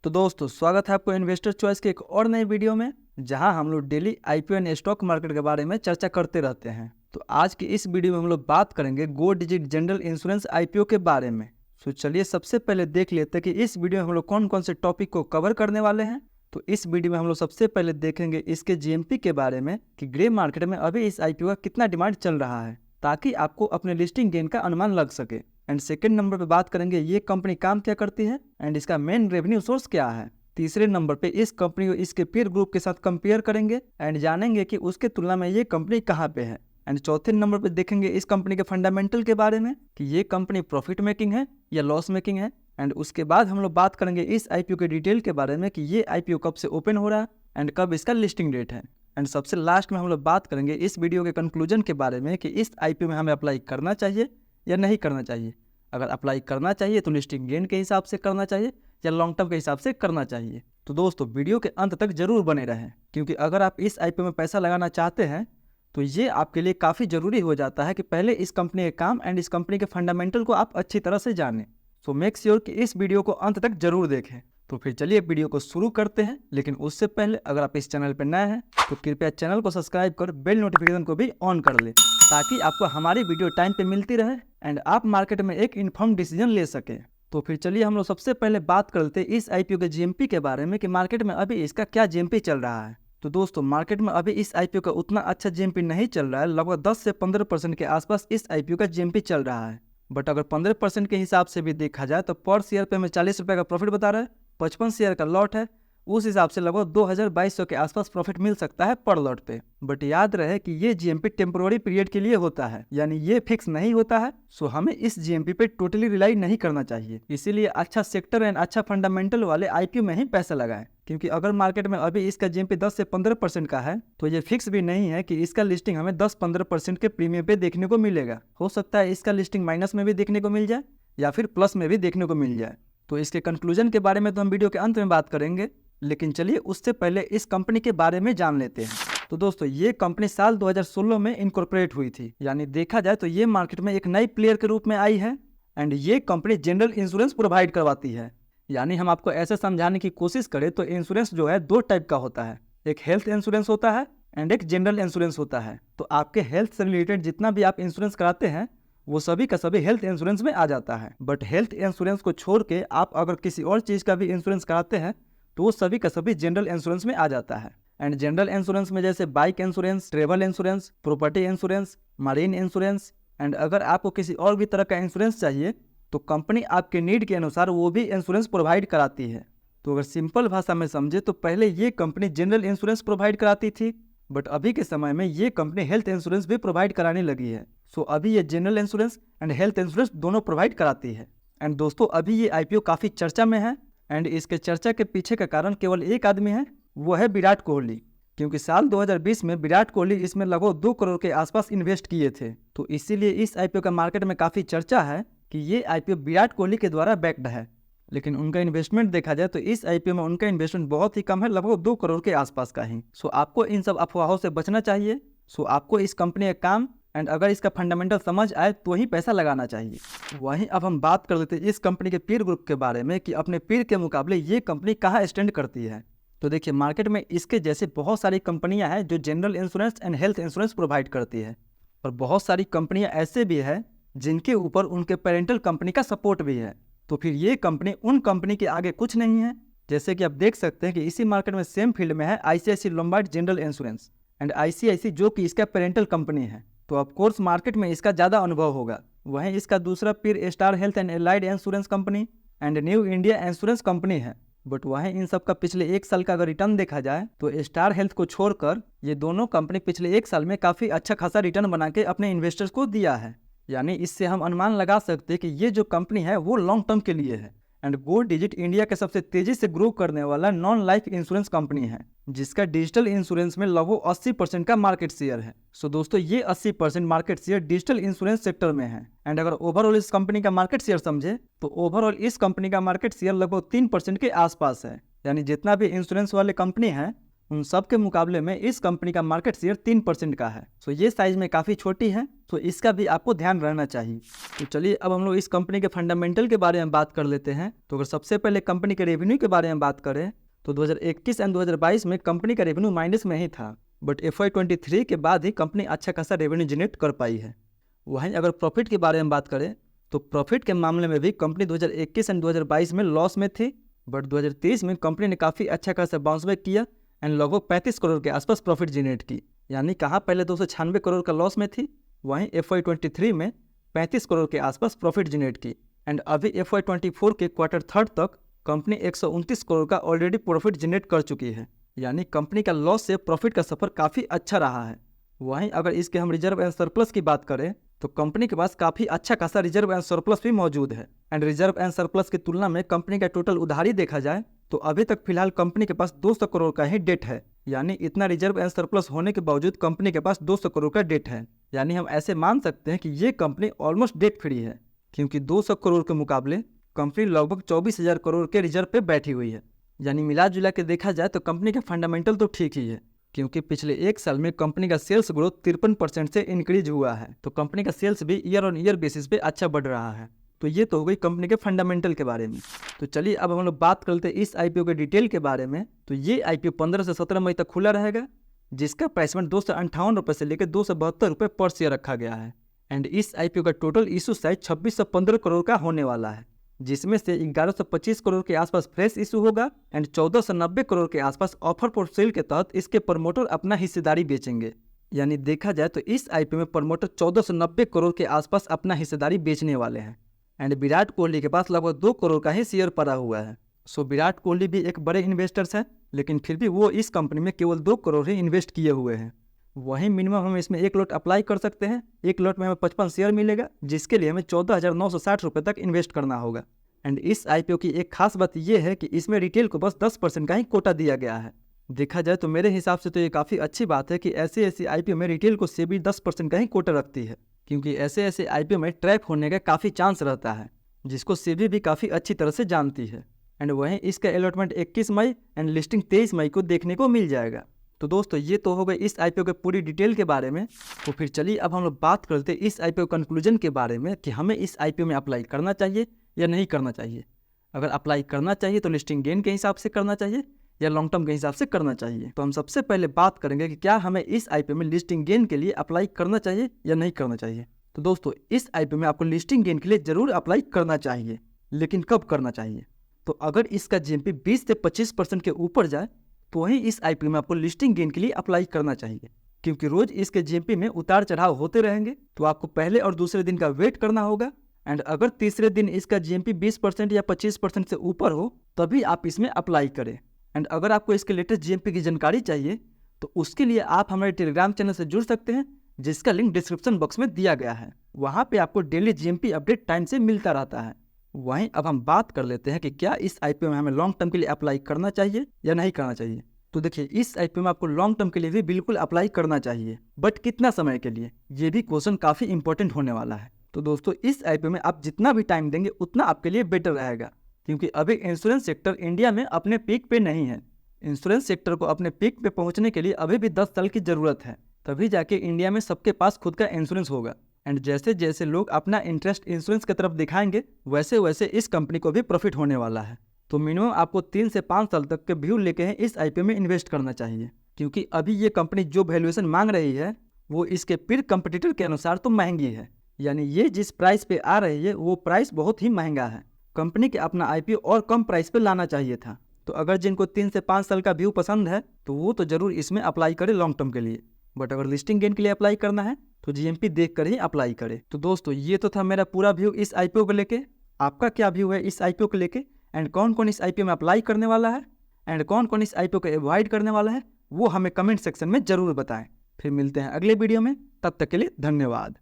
तो दोस्तों स्वागत है आपको इन्वेस्टर चॉइस के एक और नए वीडियो में, जहां हम लोग daily IPO and stock market के बारे में चर्चा करते रहते हैं। तो आज की इस वीडियो में हम लोग बात करेंगे गो डिजिट जनरल इंश्योरेंस आईपीओ के बारे में। तो चलिए सबसे पहले देख लेते हैं कि इस वीडियो में हम लोग कौन कौन से टॉपिक को कवर करने वाले हैं। तो इस वीडियो में हम लोग सबसे पहले देखेंगे इसके जीएमपी के बारे में कि ग्रे मार्केट में अभी इस आईपीओ का कितना डिमांड चल रहा है, ताकि आपको अपने लिस्टिंग गेन का अनुमान लग सके। एंड सेकंड नंबर पे बात करेंगे ये कंपनी काम क्या करती है एंड इसका मेन रेवेन्यू सोर्स क्या है। तीसरे नंबर पे इस कंपनी को इसके पीयर ग्रुप के साथ कंपेयर करेंगे एंड जानेंगे कि उसके तुलना में ये कंपनी कहाँ पे है। एंड चौथे नंबर पे देखेंगे इस कंपनी के फंडामेंटल के बारे में कि ये कंपनी प्रॉफिट मेकिंग है या लॉस मेकिंग है। एंड उसके बाद हम लोग बात करेंगे इस आईपीओ के डिटेल के बारे में कि ये आईपीओ कब से ओपन हो रहा है एंड कब इसका लिस्टिंग डेट है। एंड सबसे लास्ट में हम लोग बात करेंगे इस वीडियो के कंक्लूजन के बारे में कि इस आईपीओ में हमें अप्लाई करना चाहिए या नहीं करना चाहिए। अगर अप्लाई करना चाहिए तो लिस्टिंग गेन के हिसाब से करना चाहिए या लॉन्ग टर्म के हिसाब से करना चाहिए। तो दोस्तों वीडियो के अंत तक जरूर बने रहें, क्योंकि अगर आप इस आईपीओ में पैसा लगाना चाहते हैं तो ये आपके लिए काफ़ी ज़रूरी हो जाता है कि पहले इस कंपनी के काम एंड इस कंपनी के फंडामेंटल को आप अच्छी तरह से जानें। सो मेक श्योर कि इस वीडियो को अंत तक जरूर देखें। तो फिर चलिए वीडियो को शुरू करते हैं, लेकिन उससे पहले अगर आप इस चैनल पर नए हैं तो कृपया चैनल को सब्सक्राइब कर बेल नोटिफिकेशन को भी ऑन कर लें, ताकि आपको हमारी वीडियो टाइम पे मिलती रहे एंड आप मार्केट में एक इन्फॉर्म डिसीजन ले सकें। तो फिर चलिए हम लोग सबसे पहले बात करते हैं इस आईपीओ के जीएमपी के बारे में कि मार्केट में अभी इसका क्या जीएमपी चल रहा है। तो दोस्तों मार्केट में अभी इस आईपीओ का उतना अच्छा जीएमपी नहीं चल रहा है, लगभग 10 से 15% के आसपास इस आईपीओ का जीएमपी चल रहा है। बट अगर 15% के हिसाब से भी देखा जाए तो पर शेयर पे हमें 40 रुपये का प्रॉफिट बता रहा है, 55 शेयर का लॉट है, उस हिसाब से लगभग 2200 के आसपास प्रॉफिट मिल सकता है पर लॉट पे। बट याद रहे कि ये जीएमपी टेम्पोररी पीरियड के लिए होता है, यानी ये फिक्स नहीं होता है। सो हमें इस जीएमपी पे टोटली रिलाई नहीं करना चाहिए। इसीलिए अच्छा सेक्टर एंड अच्छा फंडामेंटल वाले आईपीओ में ही पैसा लगाएं, क्योंकि अगर मार्केट में अभी इसका जीएमपी 10 से 15% का है तो ये फिक्स भी नहीं है कि इसका लिस्टिंग हमें 10-15% के प्रीमियम पे देखने को मिलेगा। हो सकता है इसका लिस्टिंग माइनस में भी देखने को मिल जाए या फिर प्लस में भी देखने को मिल जाए। तो इसके कंक्लूजन के बारे में तो हम वीडियो के अंत में बात करेंगे, लेकिन चलिए उससे पहले इस कंपनी के बारे में जान लेते हैं। तो दोस्तों ये कंपनी साल 2016 में इनकॉर्पोरेट हुई थी, यानी देखा जाए तो ये मार्केट में एक नई प्लेयर के रूप में आई है। एंड ये कंपनी जनरल इंश्योरेंस प्रोवाइड करवाती है। यानी हम आपको ऐसे समझाने की कोशिश करें तो इंश्योरेंस जो है दो टाइप का होता है, एक हेल्थ इंश्योरेंस होता है एंड एक जनरल इंश्योरेंस होता है। तो आपके हेल्थ से रिलेटेड जितना भी आप इंश्योरेंस कराते हैं वो सभी का सभी हेल्थ इंश्योरेंस में आ जाता है। बट हेल्थ इंश्योरेंस को छोड़ के आप अगर किसी और चीज़ का भी इंश्योरेंस कराते हैं तो वो सभी का सभी जनरल इंश्योरेंस में आ जाता है। एंड जनरल इंश्योरेंस में जैसे bike insurance, travel insurance, property insurance, marine insurance. And अगर आपको किसी और भी तरह का इंश्योरेंस चाहिए तो कंपनी आपके नीड के अनुसार वो भी इंश्योरेंस प्रोवाइड कराती है। तो अगर सिंपल भाषा में समझे तो पहले ये कंपनी जनरल इंश्योरेंस प्रोवाइड कराती थी, बट अभी के समय में ये कंपनी हेल्थ इंश्योरेंस भी प्रोवाइड कराने लगी है। सो अभी ये general insurance and health insurance दोनों प्रोवाइड कराती है। एंड दोस्तों अभी ये आईपीओ काफ़ी चर्चा में है एंड इसके चर्चा के पीछे का कारण केवल एक आदमी है, वो है विराट कोहली। क्योंकि साल 2020 में विराट कोहली इसमें लगभग 2 करोड़ के आसपास इन्वेस्ट किए थे। तो इसीलिए इस आईपीओ का मार्केट में काफ़ी चर्चा है कि ये आईपीओ विराट कोहली के द्वारा बैक्ड है। लेकिन उनका इन्वेस्टमेंट देखा जाए तो इस आईपीओ में उनका इन्वेस्टमेंट बहुत ही कम है, लगभग 2 करोड़ के आसपास का ही। सो आपको इन सब अफवाहों से बचना चाहिए। सो आपको इस कंपनी का काम एंड अगर इसका फंडामेंटल समझ आए तो ही पैसा लगाना चाहिए। वहीं अब हम बात कर लेते हैं इस कंपनी के पीर ग्रुप के बारे में कि अपने पीर के मुकाबले ये कंपनी कहाँ स्टैंड करती है। तो देखिए मार्केट में इसके जैसे बहुत सारी कंपनियां हैं जो general insurance and health insurance provide करती है, और बहुत सारी कंपनियां ऐसे भी है जिनके ऊपर उनके पेरेंटल कंपनी का सपोर्ट भी है। तो फिर ये कंपनी उन कंपनी के आगे कुछ नहीं है। जैसे कि आप देख सकते हैं कि इसी मार्केट में सेम फील्ड में है ICICI Lombard general insurance and ICICI जो कि इसका पेरेंटल कंपनी है। तो ऑफकोर्स मार्केट में इसका ज़्यादा अनुभव होगा। वहीं इसका दूसरा पीर star health and allied insurance company and new India insurance company है। बट वहीं इन सब का पिछले 1 साल का अगर रिटर्न देखा जाए तो स्टार हेल्थ को छोड़कर ये दोनों कंपनी पिछले 1 साल में काफ़ी अच्छा खासा रिटर्न बना के अपने इन्वेस्टर्स को दिया है। यानी इससे हम अनुमान लगा सकते हैं कि ये जो कंपनी है वो लॉन्ग टर्म के लिए है। एंड गो डिजिट इंडिया के सबसे तेजी से ग्रो करने वाला नॉन लाइफ इंश्योरेंस कंपनी है, जिसका डिजिटल इंश्योरेंस में लगभग 80% का मार्केट शेयर है। सो दोस्तों ये 80% market share digital insurance sector में है। एंड अगर ओवरऑल इस कंपनी का मार्केट शेयर समझे तो ओवरऑल इस कंपनी का मार्केट शेयर लगभग 3% के आसपास है। यानी जितना भी इंश्योरेंस वाले कंपनी है उन सब के मुकाबले में इस कंपनी का मार्केट शेयर 3% का है। तो ये साइज में काफ़ी छोटी है, तो इसका भी आपको ध्यान रहना चाहिए। तो चलिए अब हम लोग इस कंपनी के फंडामेंटल के बारे में बात कर लेते हैं। तो अगर सबसे पहले कंपनी के रेवेन्यू के बारे में बात करें तो 2021 एंड 2022 में कंपनी का रेवेन्यू माइनस में ही था, बट FY23 के बाद ही कंपनी अच्छा खासा रेवेन्यू जनरेट कर पाई है। वहीं अगर प्रॉफिट के बारे में बात करें तो प्रॉफिट के मामले में भी कंपनी 2021 एंड 2022 में लॉस में थी, बट 2023 में कंपनी ने काफ़ी अच्छा खासा बाउंस बैक किया एंड लगभग 35 करोड़ के आसपास प्रॉफिट जनरेट की। यानी कहाँ पहले 296 करोड़ का लॉस में थी, वहीं FY23 में 35 करोड़ के आसपास प्रॉफिट जनरेट की एंड अभी FY24 के क्वार्टर थर्ड तक कंपनी 129 करोड़ का ऑलरेडी प्रॉफिट जनरेट कर चुकी है। यानी कंपनी का लॉस से प्रॉफिट का सफ़र काफ़ी अच्छा रहा है। वहीं अगर इसके हम रिजर्व एंड सरप्लस की बात करें तो कंपनी के पास काफ़ी अच्छा खासा रिजर्व एंड सरप्लस भी मौजूद है एंड रिजर्व एंड सरप्लस की तुलना में कंपनी का टोटल उधारी देखा जाए तो अभी तक फिलहाल कंपनी के पास 200 करोड़ का ही डेट है। यानी इतना रिजर्व एंड सरप्लस होने के बावजूद कंपनी के पास 200 करोड़ का डेट है। यानी हम ऐसे मान सकते हैं कि ये कंपनी ऑलमोस्ट डेट फ्री है, क्योंकि 200 करोड़ के मुकाबले कंपनी लगभग 24,000 करोड़ के रिजर्व पे बैठी हुई है। यानी मिला जुला के देखा जाए तो कंपनी का फंडामेंटल तो ठीक ही है, क्योंकि पिछले एक साल में कंपनी का सेल्स ग्रोथ 53% से इंक्रीज हुआ है। तो कंपनी का सेल्स भी ईयर ऑन ईयर बेसिस पे अच्छा बढ़ रहा है। तो ये तो हो गई कंपनी के फंडामेंटल के बारे में। तो चलिए अब हम लोग बात करते हैं इस IPO के डिटेल के बारे में। तो ये IPO 15 से 17 मई तक खुला रहेगा, जिसका प्राइसमेंट 258 रुपये से लेकर 272 रुपये पर शेयर रखा गया है एंड इस IPO का टोटल इशू साइज 2615 करोड़ का होने वाला है, जिसमें से 1125 करोड़ के आसपास फ्रेश इशू होगा एंड 1490 करोड़ के आसपास ऑफर फॉर सेल के तहत इसके प्रमोटर अपना हिस्सेदारी बेचेंगे। यानी देखा जाए तो इस IPO में प्रमोटर 1490 करोड़ के आसपास अपना हिस्सेदारी बेचने वाले हैं एंड विराट कोहली के पास लगभग 2 करोड़ का ही शेयर पड़ा हुआ है। सो विराट कोहली भी एक बड़े इन्वेस्टर्स हैं, लेकिन फिर भी वो इस कंपनी में केवल 2 करोड़ ही इन्वेस्ट किए हुए हैं। वहीं मिनिमम हम इसमें 1 लॉट अप्लाई कर सकते हैं। 1 लॉट में हमें 55 शेयर मिलेगा, जिसके लिए हमें 14,960 रुपये तक इन्वेस्ट करना होगा। एंड इस IPO की एक खास बात यह है कि इसमें रिटेल को बस 10% का ही कोटा दिया गया है। देखा जाए तो मेरे हिसाब से तो ये काफ़ी अच्छी बात है कि ऐसे IPO में रिटेल को सेबी 10% का ही कोटा रखती है, क्योंकि ऐसे IPO में ट्रैप होने का काफ़ी चांस रहता है, जिसको सेबी भी काफ़ी अच्छी तरह से जानती है। एंड वहीं इसका अलॉटमेंट 21 मई एंड लिस्टिंग 23 मई को देखने को मिल जाएगा। तो दोस्तों ये तो हो गई इस IPO के पूरी डिटेल के बारे में। तो फिर चलिए अब हम लोग बात करते हैं इस IPO कंक्लूजन के बारे में कि हमें इस IPO में अप्लाई करना चाहिए या नहीं करना चाहिए। अगर अप्लाई करना चाहिए तो लिस्टिंग गेन के हिसाब से करना चाहिए या लॉन्ग टर्म के हिसाब से करना चाहिए। तो हम सबसे पहले बात करेंगे कि क्या हमें इस IPO में लिस्टिंग गेन के लिए अप्लाई करना चाहिए या नहीं करना चाहिए। तो दोस्तों इस IPO में आपको लिस्टिंग गेन के लिए जरूर अप्लाई करना चाहिए, लेकिन कब करना चाहिए? तो अगर इसका GMP 20 से 25% के ऊपर जाए तो वहीं इस IPO में आपको लिस्टिंग गेन के लिए अप्लाई करना चाहिए, क्योंकि रोज इसके GMP में उतार चढ़ाव होते रहेंगे। तो आपको पहले और दूसरे दिन का वेट करना होगा एंड अगर तीसरे दिन इसका GMP 20% या 25% से ऊपर हो तभी आप इसमें अप्लाई करें। एंड अगर आपको इसके लेटेस्ट GMP की जानकारी चाहिए तो उसके लिए आप हमारे टेलीग्राम चैनल से जुड़ सकते हैं, जिसका लिंक डिस्क्रिप्शन बॉक्स में दिया गया है। वहाँ पे आपको डेली GMP अपडेट टाइम से मिलता रहता है। वहीं अब हम बात कर लेते हैं कि क्या इस IPO में हमें लॉन्ग टर्म के लिए अप्लाई करना चाहिए या नहीं करना चाहिए। तो देखिए इस IPO में आपको लॉन्ग टर्म के लिए भी बिल्कुल अप्लाई करना चाहिए, बट कितना समय के लिए, ये भी क्वेश्चन काफ़ी इंपॉर्टेंट होने वाला है। तो दोस्तों इस IPO में आप जितना भी टाइम देंगे उतना आपके लिए बेटर रहेगा, क्योंकि अभी इंश्योरेंस सेक्टर इंडिया में अपने पीक पे नहीं है। इंश्योरेंस सेक्टर को अपने पीक पे पहुंचने के लिए अभी भी 10 साल की ज़रूरत है, तभी जाके इंडिया में सबके पास खुद का इंश्योरेंस होगा। एंड जैसे जैसे लोग अपना इंटरेस्ट इंश्योरेंस की तरफ दिखाएंगे वैसे वैसे इस कंपनी को भी प्रॉफिट होने वाला है। तो मिनिमम आपको 3 से 5 साल तक के व्यू लेके हैं इस IPO में इन्वेस्ट करना चाहिए, क्योंकि अभी ये कंपनी जो वैल्यूएशन मांग रही है वो इसके पीर कंपटीटर के अनुसार तो महंगी है। यानी ये जिस प्राइस पे आ रही है वो प्राइस बहुत ही महंगा है। कंपनी के अपना IPO और कम प्राइस पे लाना चाहिए था। तो अगर जिनको 3 से 5 साल का व्यू पसंद है तो वो तो जरूर इसमें अप्लाई करे लॉन्ग टर्म के लिए, बट अगर लिस्टिंग गेन के लिए अप्लाई करना है तो GMP देख कर ही अप्लाई करे। तो दोस्तों ये तो था मेरा पूरा व्यू इस IPO को लेके। आपका क्या व्यू है इस IPO को लेके एंड कौन कौन इस IPO में अप्लाई करने वाला है एंड कौन कौन इस IPO को अवॉइड करने वाला है, वो हमें कमेंट सेक्शन में जरूर बताएं। फिर मिलते हैं अगले वीडियो में, तब तक के लिए धन्यवाद।